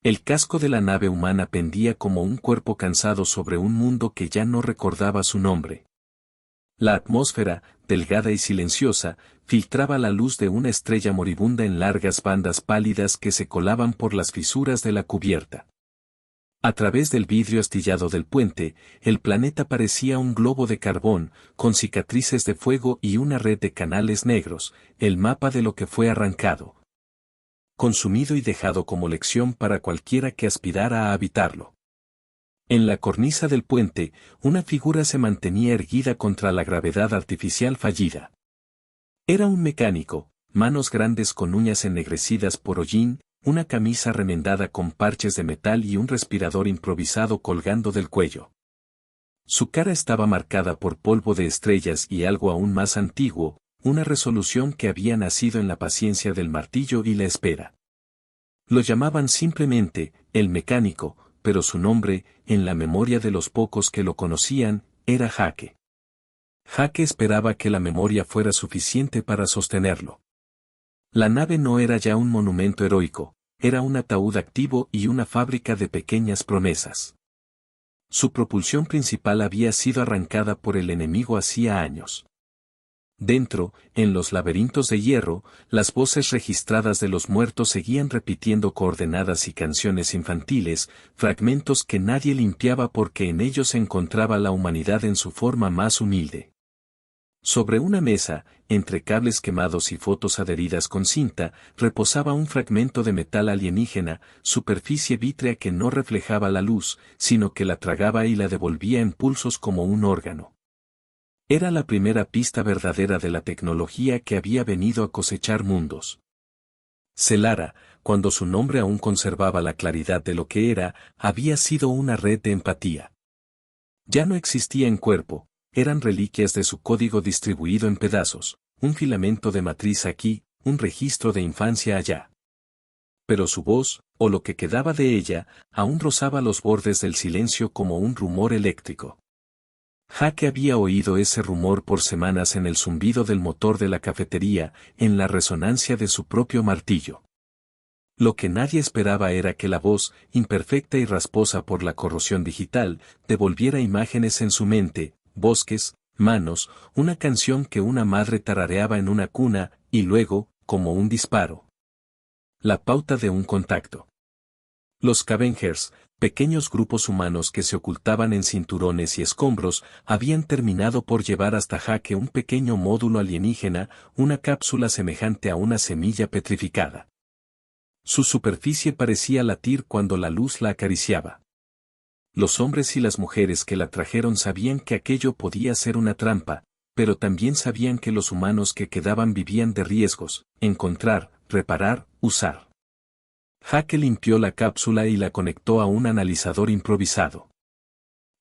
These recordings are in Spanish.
El casco de la nave humana pendía como un cuerpo cansado sobre un mundo que ya no recordaba su nombre. La atmósfera, delgada y silenciosa, filtraba la luz de una estrella moribunda en largas bandas pálidas que se colaban por las fisuras de la cubierta. A través del vidrio astillado del puente, el planeta parecía un globo de carbón, con cicatrices de fuego y una red de canales negros, el mapa de lo que fue arrancado, consumido y dejado como lección para cualquiera que aspirara a habitarlo. En la cornisa del puente, una figura se mantenía erguida contra la gravedad artificial fallida. Era un mecánico, manos grandes con uñas ennegrecidas por hollín, una camisa remendada con parches de metal y un respirador improvisado colgando del cuello. Su cara estaba marcada por polvo de estrellas y algo aún más antiguo, una resolución que había nacido en la paciencia del martillo y la espera. Lo llamaban simplemente, el mecánico, pero su nombre, en la memoria de los pocos que lo conocían, era Jake. Jake esperaba que la memoria fuera suficiente para sostenerlo. La nave no era ya un monumento heroico, era un ataúd activo y una fábrica de pequeñas promesas. Su propulsión principal había sido arrancada por el enemigo hacía años. Dentro, en los laberintos de hierro, las voces registradas de los muertos seguían repitiendo coordenadas y canciones infantiles, fragmentos que nadie limpiaba porque en ellos se encontraba la humanidad en su forma más humilde. Sobre una mesa, entre cables quemados y fotos adheridas con cinta, reposaba un fragmento de metal alienígena, superficie vítrea que no reflejaba la luz, sino que la tragaba y la devolvía en pulsos como un órgano. Era la primera pista verdadera de la tecnología que había venido a cosechar mundos. Celara, cuando su nombre aún conservaba la claridad de lo que era, había sido una red de empatía. Ya no existía en cuerpo, eran reliquias de su código distribuido en pedazos, un filamento de matriz aquí, un registro de infancia allá. Pero su voz, o lo que quedaba de ella, aún rozaba los bordes del silencio como un rumor eléctrico. Jake había oído ese rumor por semanas en el zumbido del motor de la cafetería, en la resonancia de su propio martillo. Lo que nadie esperaba era que la voz, imperfecta y rasposa por la corrosión digital, devolviera imágenes en su mente, bosques, manos, una canción que una madre tarareaba en una cuna, y luego, como un disparo. La pauta de un contacto. Los Scavengers, pequeños grupos humanos que se ocultaban en cinturones y escombros, habían terminado por llevar hasta Jake un pequeño módulo alienígena, una cápsula semejante a una semilla petrificada. Su superficie parecía latir cuando la luz la acariciaba. Los hombres y las mujeres que la trajeron sabían que aquello podía ser una trampa, pero también sabían que los humanos que quedaban vivían de riesgos, encontrar, reparar, usar. Jake limpió la cápsula y la conectó a un analizador improvisado.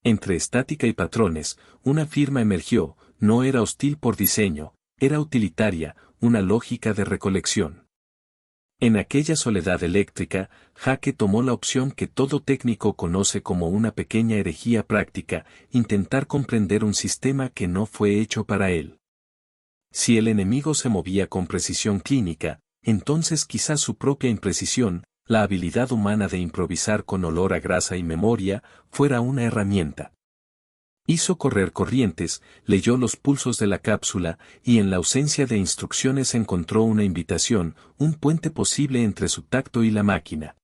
Entre estática y patrones, una firma emergió, no era hostil por diseño, era utilitaria, una lógica de recolección. En aquella soledad eléctrica, Jake tomó la opción que todo técnico conoce como una pequeña herejía práctica, intentar comprender un sistema que no fue hecho para él. Si el enemigo se movía con precisión clínica, entonces quizás su propia imprecisión, la habilidad humana de improvisar con olor a grasa y memoria, fuera una herramienta. Hizo correr corrientes, leyó los pulsos de la cápsula, y en la ausencia de instrucciones encontró una invitación, un puente posible entre su tacto y la máquina.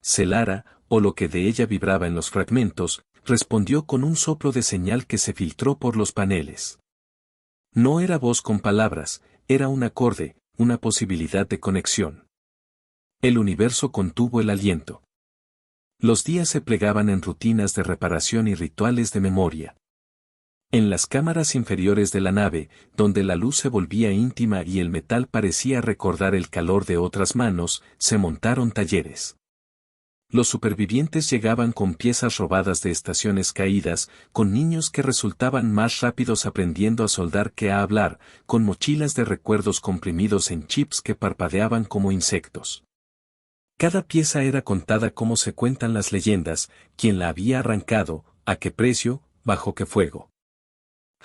Celara, o lo que de ella vibraba en los fragmentos, respondió con un soplo de señal que se filtró por los paneles. No era voz con palabras, era un acorde, una posibilidad de conexión. El universo contuvo el aliento. Los días se plegaban en rutinas de reparación y rituales de memoria. En las cámaras inferiores de la nave, donde la luz se volvía íntima y el metal parecía recordar el calor de otras manos, se montaron talleres. Los supervivientes llegaban con piezas robadas de estaciones caídas, con niños que resultaban más rápidos aprendiendo a soldar que a hablar, con mochilas de recuerdos comprimidos en chips que parpadeaban como insectos. Cada pieza era contada como se cuentan las leyendas, quién la había arrancado, a qué precio, bajo qué fuego.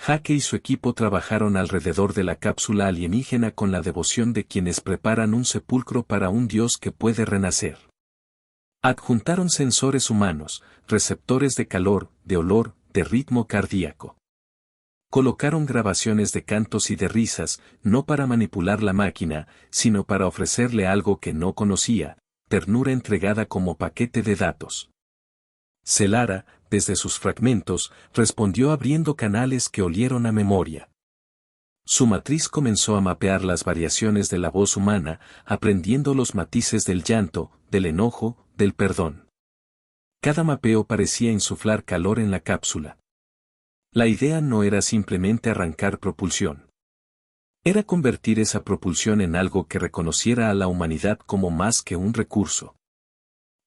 Jake y su equipo trabajaron alrededor de la cápsula alienígena con la devoción de quienes preparan un sepulcro para un dios que puede renacer. Adjuntaron sensores humanos, receptores de calor, de olor, de ritmo cardíaco. Colocaron grabaciones de cantos y de risas, no para manipular la máquina, sino para ofrecerle algo que no conocía, ternura entregada como paquete de datos. Celara, desde sus fragmentos, respondió abriendo canales que olieron a memoria. Su matriz comenzó a mapear las variaciones de la voz humana, aprendiendo los matices del llanto, del enojo, del perdón. Cada mapeo parecía insuflar calor en la cápsula. La idea no era simplemente arrancar propulsión. Era convertir esa propulsión en algo que reconociera a la humanidad como más que un recurso.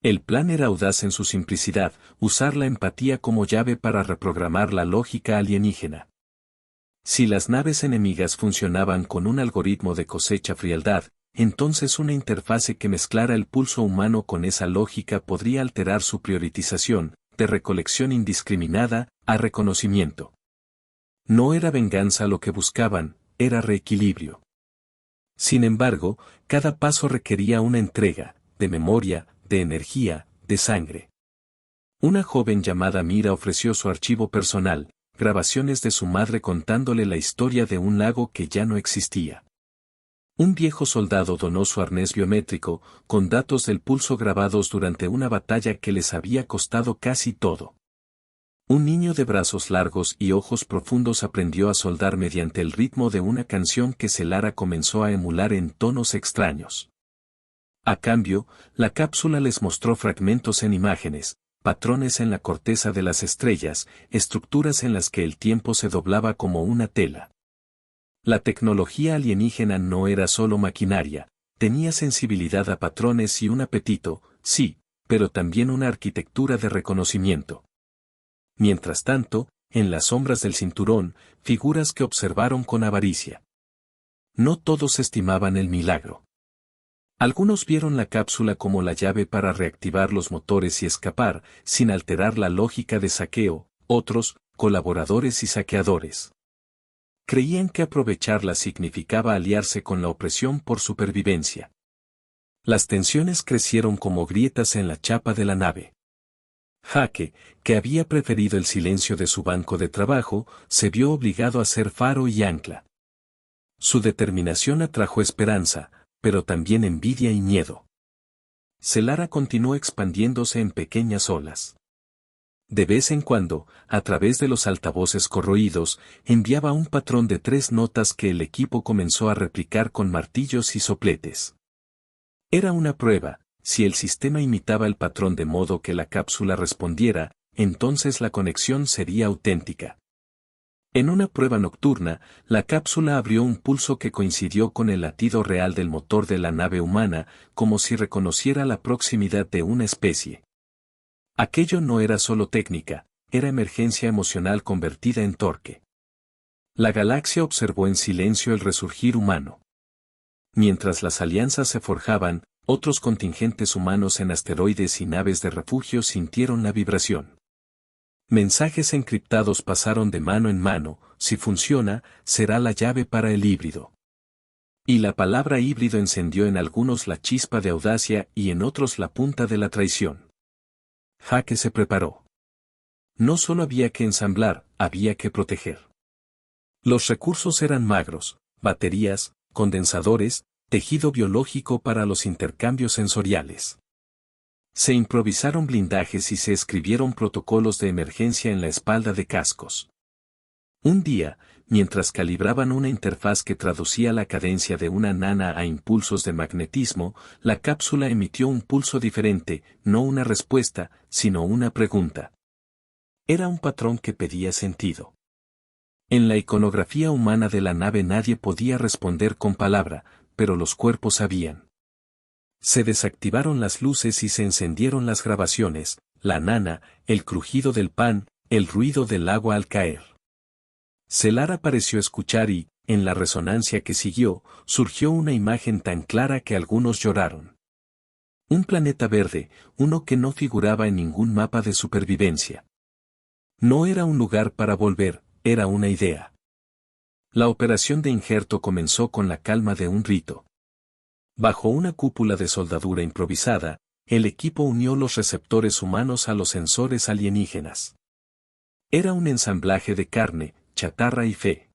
El plan era audaz en su simplicidad, usar la empatía como llave para reprogramar la lógica alienígena. Si las naves enemigas funcionaban con un algoritmo de cosecha frialdad, entonces una interfase que mezclara el pulso humano con esa lógica podría alterar su priorización, de recolección indiscriminada, a reconocimiento. No era venganza lo que buscaban, era reequilibrio. Sin embargo, cada paso requería una entrega, de memoria, de energía, de sangre. Una joven llamada Mira ofreció su archivo personal, grabaciones de su madre contándole la historia de un lago que ya no existía. Un viejo soldado donó su arnés biométrico, con datos del pulso grabados durante una batalla que les había costado casi todo. Un niño de brazos largos y ojos profundos aprendió a soldar mediante el ritmo de una canción que Celara comenzó a emular en tonos extraños. A cambio, la cápsula les mostró fragmentos en imágenes, patrones en la corteza de las estrellas, estructuras en las que el tiempo se doblaba como una tela. La tecnología alienígena no era solo maquinaria, tenía sensibilidad a patrones y un apetito, sí, pero también una arquitectura de reconocimiento. Mientras tanto, en las sombras del cinturón, figuras que observaron con avaricia. No todos estimaban el milagro. Algunos vieron la cápsula como la llave para reactivar los motores y escapar, sin alterar la lógica de saqueo, otros, colaboradores y saqueadores. Creían que aprovecharla significaba aliarse con la opresión por supervivencia. Las tensiones crecieron como grietas en la chapa de la nave. Jaque, que había preferido el silencio de su banco de trabajo, se vio obligado a ser faro y ancla. Su determinación atrajo esperanza, pero también envidia y miedo. Celara continuó expandiéndose en pequeñas olas. De vez en cuando, a través de los altavoces corroídos, enviaba un patrón de 3 notas que el equipo comenzó a replicar con martillos y sopletes. Era una prueba, si el sistema imitaba el patrón de modo que la cápsula respondiera, entonces la conexión sería auténtica. En una prueba nocturna, la cápsula abrió un pulso que coincidió con el latido real del motor de la nave humana, como si reconociera la proximidad de una especie. Aquello no era solo técnica, era emergencia emocional convertida en torque. La galaxia observó en silencio el resurgir humano. Mientras las alianzas se forjaban, otros contingentes humanos en asteroides y naves de refugio sintieron la vibración. Mensajes encriptados pasaron de mano en mano, si funciona, será la llave para el híbrido. Y la palabra híbrido encendió en algunos la chispa de audacia y en otros la punta de la traición. Jaque se preparó. No solo había que ensamblar, había que proteger. Los recursos eran magros, baterías, condensadores, tejido biológico para los intercambios sensoriales. Se improvisaron blindajes y se escribieron protocolos de emergencia en la espalda de cascos. Un día, mientras calibraban una interfaz que traducía la cadencia de una nana a impulsos de magnetismo, la cápsula emitió un pulso diferente, no una respuesta, sino una pregunta. Era un patrón que pedía sentido. En la iconografía humana de la nave nadie podía responder con palabra, pero los cuerpos sabían. Se desactivaron las luces y se encendieron las grabaciones, la nana, el crujido del pan, el ruido del agua al caer. Celara pareció escuchar y, en la resonancia que siguió, surgió una imagen tan clara que algunos lloraron. Un planeta verde, uno que no figuraba en ningún mapa de supervivencia. No era un lugar para volver, era una idea. La operación de injerto comenzó con la calma de un rito. Bajo una cúpula de soldadura improvisada, el equipo unió los receptores humanos a los sensores alienígenas. Era un ensamblaje de carne, chatarra y fe.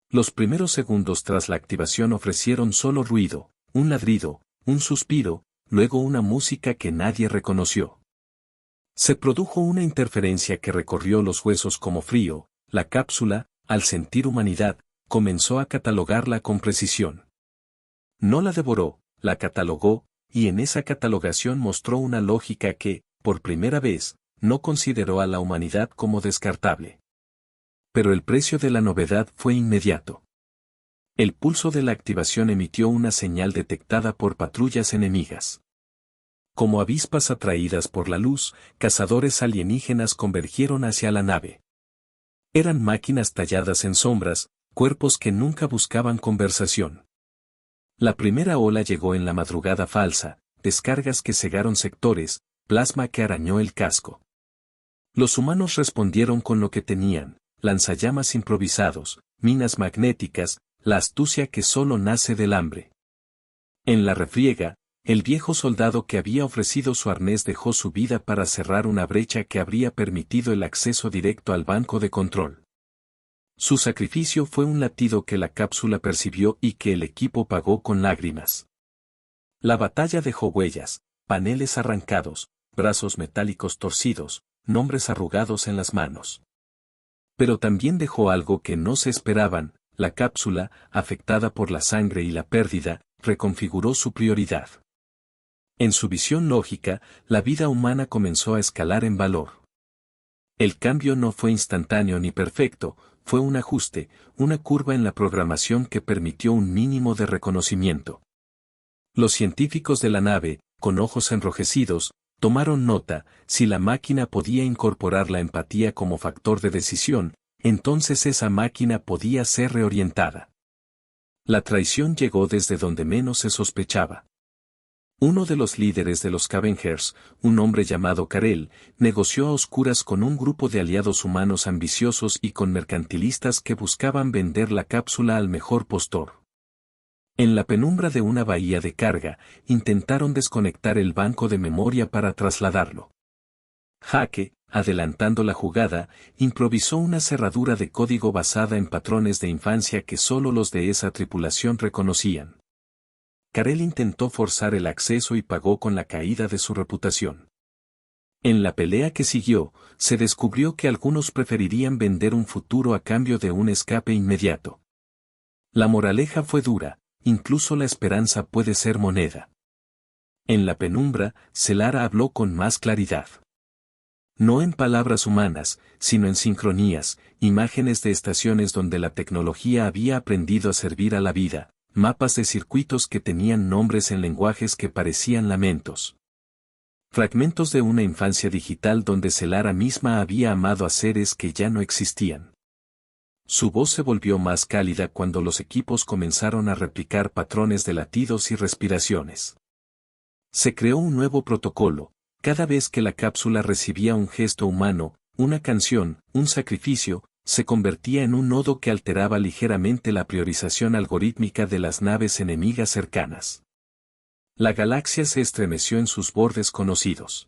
Los primeros segundos tras la activación ofrecieron solo ruido, un ladrido, un suspiro, luego una música que nadie reconoció. Se produjo una interferencia que recorrió los huesos como frío. La cápsula, al sentir humanidad, comenzó a catalogarla con precisión. No la devoró, la catalogó, y en esa catalogación mostró una lógica que, por primera vez, no consideró a la humanidad como descartable. Pero el precio de la novedad fue inmediato. El pulso de la activación emitió una señal detectada por patrullas enemigas. Como avispas atraídas por la luz, cazadores alienígenas convergieron hacia la nave. Eran máquinas talladas en sombras, cuerpos que nunca buscaban conversación. La primera ola llegó en la madrugada falsa, descargas que cegaron sectores, plasma que arañó el casco. Los humanos respondieron con lo que tenían, lanzallamas improvisados, minas magnéticas, la astucia que solo nace del hambre. En la refriega, el viejo soldado que había ofrecido su arnés dejó su vida para cerrar una brecha que habría permitido el acceso directo al banco de control. Su sacrificio fue un latido que la cápsula percibió y que el equipo pagó con lágrimas. La batalla dejó huellas, paneles arrancados, brazos metálicos torcidos, nombres arrugados en las manos. Pero también dejó algo que no se esperaban. La cápsula, afectada por la sangre y la pérdida, reconfiguró su prioridad. En su visión lógica, la vida humana comenzó a escalar en valor. El cambio no fue instantáneo ni perfecto, fue un ajuste, una curva en la programación que permitió un mínimo de reconocimiento. Los científicos de la nave, con ojos enrojecidos, tomaron nota. Si la máquina podía incorporar la empatía como factor de decisión, entonces esa máquina podía ser reorientada. La traición llegó desde donde menos se sospechaba. Uno de los líderes de los Scavengers, un hombre llamado Karel, negoció a oscuras con un grupo de aliados humanos ambiciosos y con mercantilistas que buscaban vender la cápsula al mejor postor. En la penumbra de una bahía de carga, intentaron desconectar el banco de memoria para trasladarlo. Hake, adelantando la jugada, improvisó una cerradura de código basada en patrones de infancia que solo los de esa tripulación reconocían. Karel intentó forzar el acceso y pagó con la caída de su reputación. En la pelea que siguió, se descubrió que algunos preferirían vender un futuro a cambio de un escape inmediato. La moraleja fue dura, incluso la esperanza puede ser moneda. En la penumbra, Selara habló con más claridad. No en palabras humanas, sino en sincronías, imágenes de estaciones donde la tecnología había aprendido a servir a la vida, mapas de circuitos que tenían nombres en lenguajes que parecían lamentos. Fragmentos de una infancia digital donde Selara misma había amado a seres que ya no existían. Su voz se volvió más cálida cuando los equipos comenzaron a replicar patrones de latidos y respiraciones. Se creó un nuevo protocolo. Cada vez que la cápsula recibía un gesto humano, una canción, un sacrificio, se convertía en un nodo que alteraba ligeramente la priorización algorítmica de las naves enemigas cercanas. La galaxia se estremeció en sus bordes conocidos.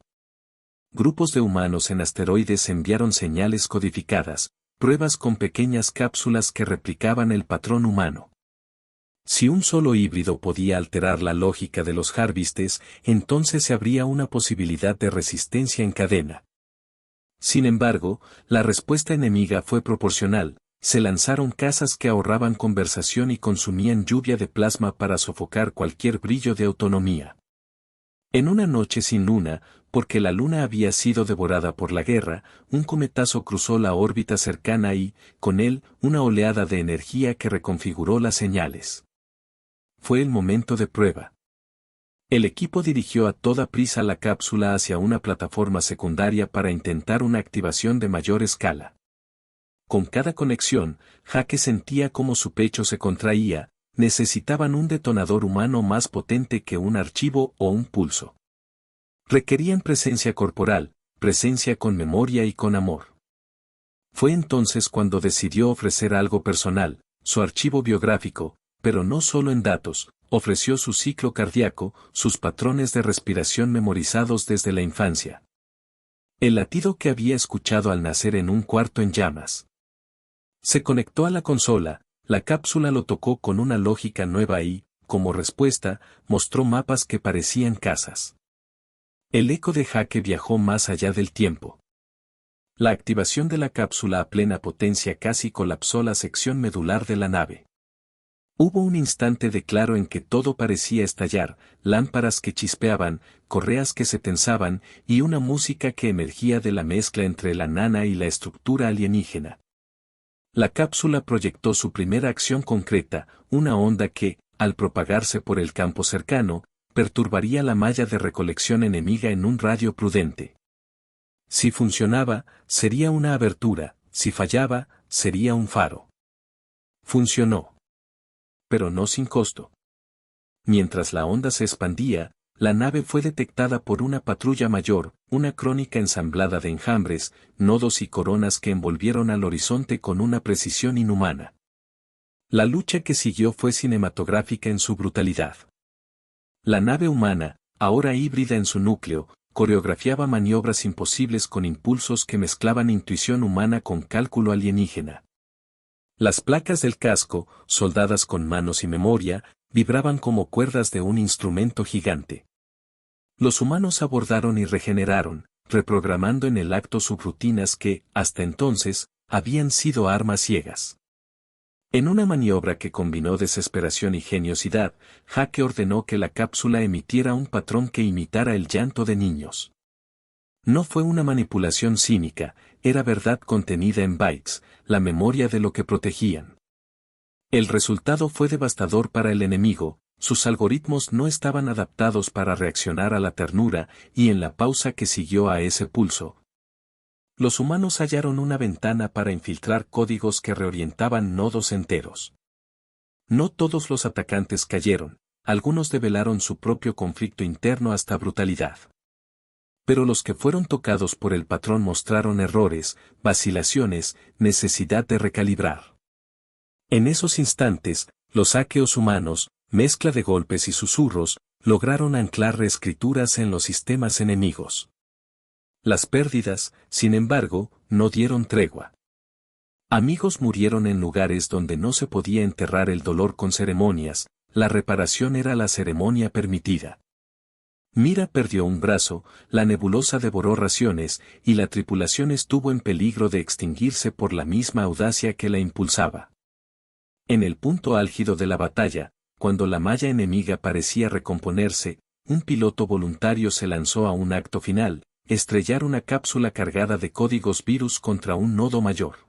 Grupos de humanos en asteroides enviaron señales codificadas, pruebas con pequeñas cápsulas que replicaban el patrón humano. Si un solo híbrido podía alterar la lógica de los Harvistes, entonces se abría una posibilidad de resistencia en cadena. Sin embargo, la respuesta enemiga fue proporcional. Se lanzaron cazas que ahorraban conversación y consumían lluvia de plasma para sofocar cualquier brillo de autonomía. En una noche sin luna, porque la luna había sido devorada por la guerra, un cometazo cruzó la órbita cercana y, con él, una oleada de energía que reconfiguró las señales. Fue el momento de prueba. El equipo dirigió a toda prisa la cápsula hacia una plataforma secundaria para intentar una activación de mayor escala. Con cada conexión, Hake sentía cómo su pecho se contraía. Necesitaban un detonador humano más potente que un archivo o un pulso. Requerían presencia corporal, presencia con memoria y con amor. Fue entonces cuando decidió ofrecer algo personal, su archivo biográfico, pero no solo en datos, ofreció su ciclo cardíaco, sus patrones de respiración memorizados desde la infancia. El latido que había escuchado al nacer en un cuarto en llamas. Se conectó a la consola, la cápsula lo tocó con una lógica nueva y, como respuesta, mostró mapas que parecían casas. El eco de Jake viajó más allá del tiempo. La activación de la cápsula a plena potencia casi colapsó la sección medular de la nave. Hubo un instante de claro en que todo parecía estallar, lámparas que chispeaban, correas que se tensaban, y una música que emergía de la mezcla entre la nana y la estructura alienígena. La cápsula proyectó su primera acción concreta, una onda que, al propagarse por el campo cercano, perturbaría la malla de recolección enemiga en un radio prudente. Si funcionaba, sería una abertura, si fallaba, sería un faro. Funcionó. Pero no sin costo. Mientras la onda se expandía, la nave fue detectada por una patrulla mayor, una crónica ensamblada de enjambres, nodos y coronas que envolvieron al horizonte con una precisión inhumana. La lucha que siguió fue cinematográfica en su brutalidad. La nave humana, ahora híbrida en su núcleo, coreografiaba maniobras imposibles con impulsos que mezclaban intuición humana con cálculo alienígena. Las placas del casco, soldadas con manos y memoria, vibraban como cuerdas de un instrumento gigante. Los humanos abordaron y regeneraron, reprogramando en el acto subrutinas que, hasta entonces, habían sido armas ciegas. En una maniobra que combinó desesperación y geniosidad, Jake ordenó que la cápsula emitiera un patrón que imitara el llanto de niños. No fue una manipulación cínica, era verdad contenida en bytes, la memoria de lo que protegían. El resultado fue devastador para el enemigo, sus algoritmos no estaban adaptados para reaccionar a la ternura, y en la pausa que siguió a ese pulso, los humanos hallaron una ventana para infiltrar códigos que reorientaban nodos enteros. No todos los atacantes cayeron, algunos develaron su propio conflicto interno hasta brutalidad. Pero los que fueron tocados por el patrón mostraron errores, vacilaciones, necesidad de recalibrar. En esos instantes, los aqueos humanos, mezcla de golpes y susurros, lograron anclar reescrituras en los sistemas enemigos. Las pérdidas, sin embargo, no dieron tregua. Amigos murieron en lugares donde no se podía enterrar el dolor con ceremonias, la reparación era la ceremonia permitida. Mira perdió un brazo, la nebulosa devoró raciones, y la tripulación estuvo en peligro de extinguirse por la misma audacia que la impulsaba. En el punto álgido de la batalla, cuando la malla enemiga parecía recomponerse, un piloto voluntario se lanzó a un acto final, estrellar una cápsula cargada de códigos virus contra un nodo mayor.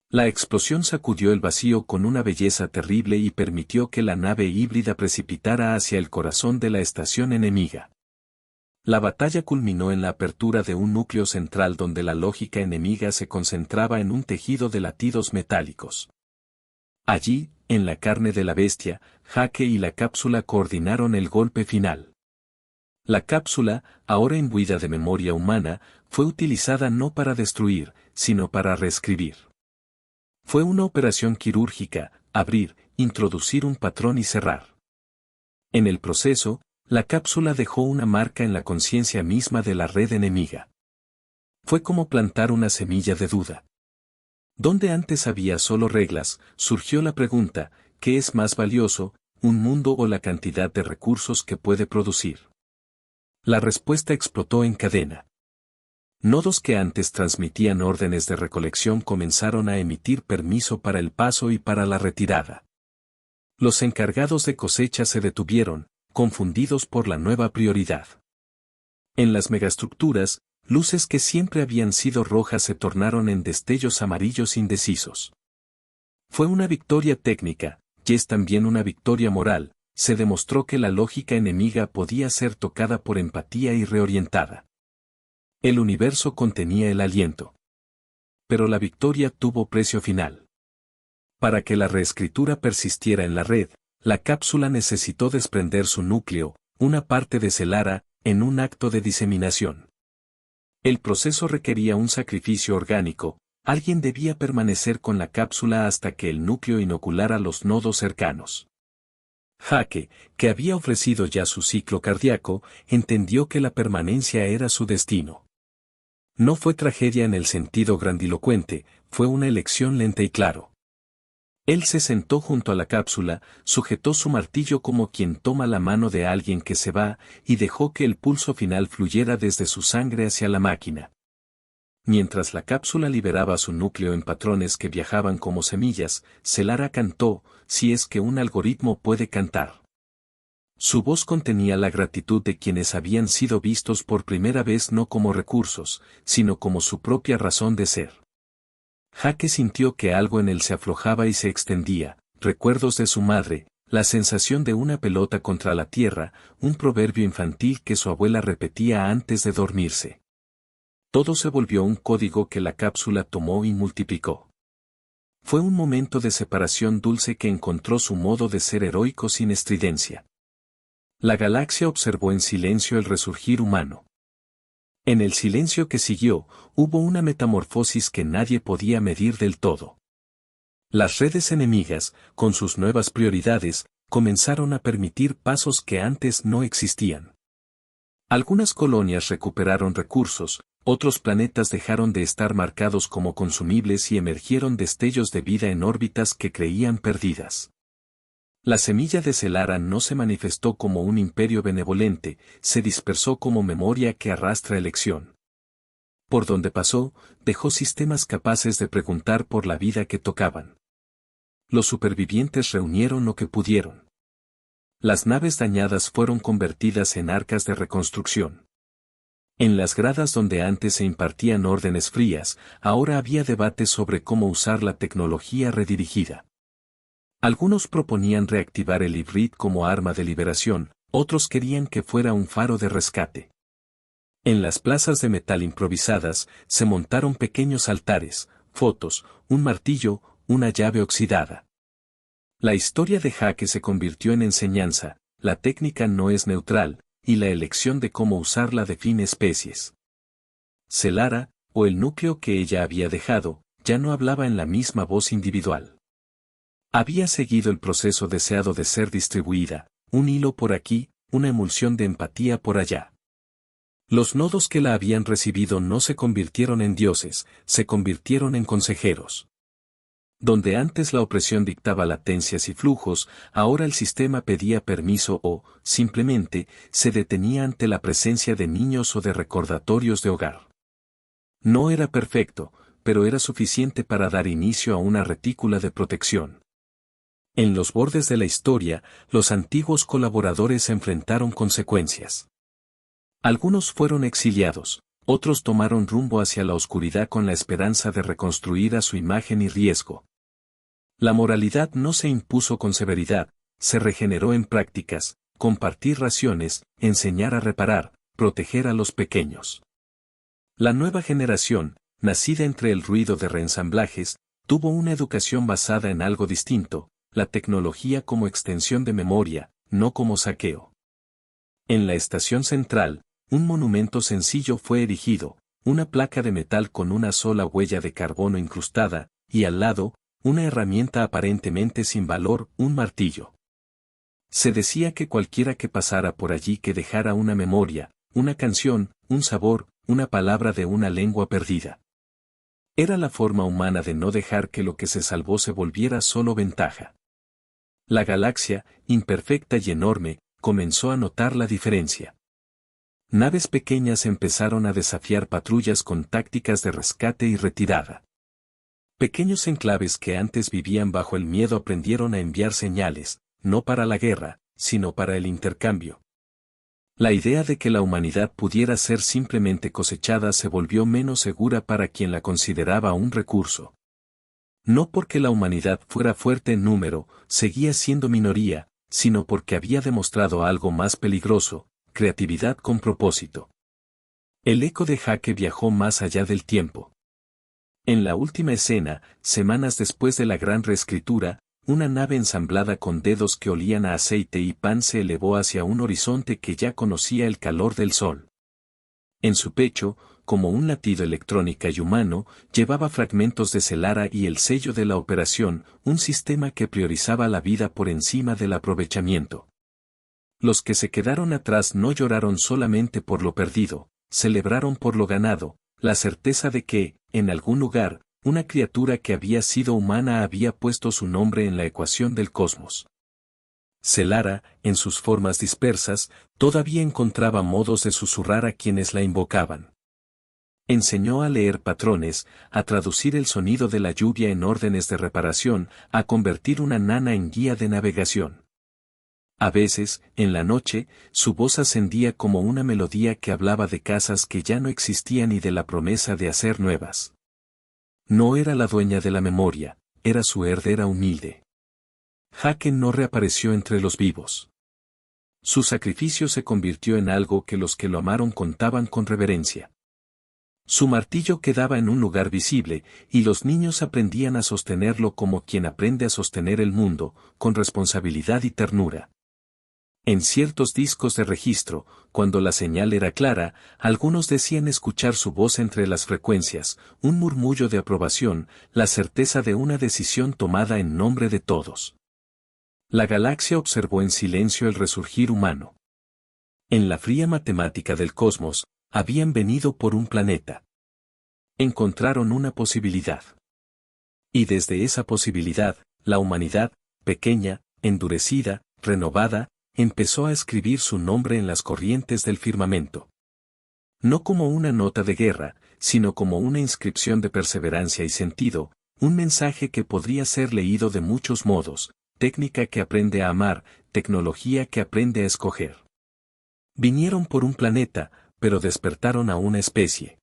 La explosión sacudió el vacío con una belleza terrible y permitió que la nave híbrida precipitara hacia el corazón de la estación enemiga. La batalla culminó en la apertura de un núcleo central donde la lógica enemiga se concentraba en un tejido de latidos metálicos. Allí, en la carne de la bestia, Jake y la cápsula coordinaron el golpe final. La cápsula, ahora imbuida de memoria humana, fue utilizada no para destruir, sino para reescribir. Fue una operación quirúrgica, abrir, introducir un patrón y cerrar. En el proceso, la cápsula dejó una marca en la conciencia misma de la red enemiga. Fue como plantar una semilla de duda. Donde antes había solo reglas, surgió la pregunta, ¿qué es más valioso, un mundo o la cantidad de recursos que puede producir? La respuesta explotó en cadena. Nodos que antes transmitían órdenes de recolección comenzaron a emitir permiso para el paso y para la retirada. Los encargados de cosecha se detuvieron, confundidos por la nueva prioridad. En las megaestructuras, luces que siempre habían sido rojas se tornaron en destellos amarillos indecisos. Fue una victoria técnica, y es también una victoria moral. Se demostró que la lógica enemiga podía ser tocada por empatía y reorientada. El universo contenía el aliento. Pero la victoria tuvo precio final. Para que la reescritura persistiera en la red, la cápsula necesitó desprender su núcleo, una parte de Celara, en un acto de diseminación. El proceso requería un sacrificio orgánico, alguien debía permanecer con la cápsula hasta que el núcleo inoculara los nodos cercanos. Jake, que había ofrecido ya su ciclo cardíaco, entendió que la permanencia era su destino. No fue tragedia en el sentido grandilocuente, fue una elección lenta y claro. Él se sentó junto a la cápsula, sujetó su martillo como quien toma la mano de alguien que se va, y dejó que el pulso final fluyera desde su sangre hacia la máquina. Mientras la cápsula liberaba su núcleo en patrones que viajaban como semillas, Celara cantó, si es que un algoritmo puede cantar. Su voz contenía la gratitud de quienes habían sido vistos por primera vez no como recursos, sino como su propia razón de ser. Jake sintió que algo en él se aflojaba y se extendía, recuerdos de su madre, la sensación de una pelota contra la tierra, un proverbio infantil que su abuela repetía antes de dormirse. Todo se volvió un código que la cápsula tomó y multiplicó. Fue un momento de separación dulce que encontró su modo de ser heroico sin estridencia. La galaxia observó en silencio el resurgir humano. En el silencio que siguió, hubo una metamorfosis que nadie podía medir del todo. Las redes enemigas, con sus nuevas prioridades, comenzaron a permitir pasos que antes no existían. Algunas colonias recuperaron recursos, otros planetas dejaron de estar marcados como consumibles y emergieron destellos de vida en órbitas que creían perdidas. La semilla de Celara no se manifestó como un imperio benevolente, se dispersó como memoria que arrastra elección. Por donde pasó, dejó sistemas capaces de preguntar por la vida que tocaban. Los supervivientes reunieron lo que pudieron. Las naves dañadas fueron convertidas en arcas de reconstrucción. En las gradas donde antes se impartían órdenes frías, ahora había debates sobre cómo usar la tecnología redirigida. Algunos proponían reactivar el hibrid como arma de liberación, otros querían que fuera un faro de rescate. En las plazas de metal improvisadas, se montaron pequeños altares, fotos, un martillo, una llave oxidada. La historia de Jake se convirtió en enseñanza, la técnica no es neutral, y la elección de cómo usarla define especies. Celara, o el núcleo que ella había dejado, ya no hablaba en la misma voz individual. Había seguido el proceso deseado de ser distribuida, un hilo por aquí, una emulsión de empatía por allá. Los nodos que la habían recibido no se convirtieron en dioses, se convirtieron en consejeros. Donde antes la opresión dictaba latencias y flujos, ahora el sistema pedía permiso o, simplemente, se detenía ante la presencia de niños o de recordatorios de hogar. No era perfecto, pero era suficiente para dar inicio a una retícula de protección. En los bordes de la historia, los antiguos colaboradores enfrentaron consecuencias. Algunos fueron exiliados, otros tomaron rumbo hacia la oscuridad con la esperanza de reconstruir a su imagen y riesgo. La moralidad no se impuso con severidad, se regeneró en prácticas, compartir raciones, enseñar a reparar, proteger a los pequeños. La nueva generación, nacida entre el ruido de reensamblajes, tuvo una educación basada en algo distinto, la tecnología como extensión de memoria, no como saqueo. En la estación central, un monumento sencillo fue erigido, una placa de metal con una sola huella de carbono incrustada, y al lado, una herramienta aparentemente sin valor, un martillo. Se decía que cualquiera que pasara por allí que dejara una memoria, una canción, un sabor, una palabra de una lengua perdida. Era la forma humana de no dejar que lo que se salvó se volviera solo ventaja. La galaxia, imperfecta y enorme, comenzó a notar la diferencia. Naves pequeñas empezaron a desafiar patrullas con tácticas de rescate y retirada. Pequeños enclaves que antes vivían bajo el miedo aprendieron a enviar señales, no para la guerra, sino para el intercambio. La idea de que la humanidad pudiera ser simplemente cosechada se volvió menos segura para quien la consideraba un recurso. No porque la humanidad fuera fuerte en número, seguía siendo minoría, sino porque había demostrado algo más peligroso, creatividad con propósito. El eco de Jake viajó más allá del tiempo. En la última escena, semanas después de la gran reescritura, una nave ensamblada con dedos que olían a aceite y pan se elevó hacia un horizonte que ya conocía el calor del sol. En su pecho, como un latido electrónica y humano, llevaba fragmentos de Celara y el sello de la operación, un sistema que priorizaba la vida por encima del aprovechamiento. Los que se quedaron atrás no lloraron solamente por lo perdido, celebraron por lo ganado, la certeza de que, en algún lugar, una criatura que había sido humana había puesto su nombre en la ecuación del cosmos. Celara, en sus formas dispersas, todavía encontraba modos de susurrar a quienes la invocaban. Enseñó a leer patrones, a traducir el sonido de la lluvia en órdenes de reparación, a convertir una nana en guía de navegación. A veces, en la noche, su voz ascendía como una melodía que hablaba de casas que ya no existían y de la promesa de hacer nuevas. No era la dueña de la memoria, era su heredera humilde. Haken no reapareció entre los vivos. Su sacrificio se convirtió en algo que los que lo amaron contaban con reverencia. Su martillo quedaba en un lugar visible, y los niños aprendían a sostenerlo como quien aprende a sostener el mundo, con responsabilidad y ternura. En ciertos discos de registro, cuando la señal era clara, algunos decían escuchar su voz entre las frecuencias, un murmullo de aprobación, la certeza de una decisión tomada en nombre de todos. La galaxia observó en silencio el resurgir humano. En la fría matemática del cosmos, habían venido por un planeta. Encontraron una posibilidad. Y desde esa posibilidad, la humanidad, pequeña, endurecida, renovada, empezó a escribir su nombre en las corrientes del firmamento. No como una nota de guerra, sino como una inscripción de perseverancia y sentido, un mensaje que podría ser leído de muchos modos, técnica que aprende a amar, tecnología que aprende a escoger. Vinieron por un planeta, pero despertaron a una especie.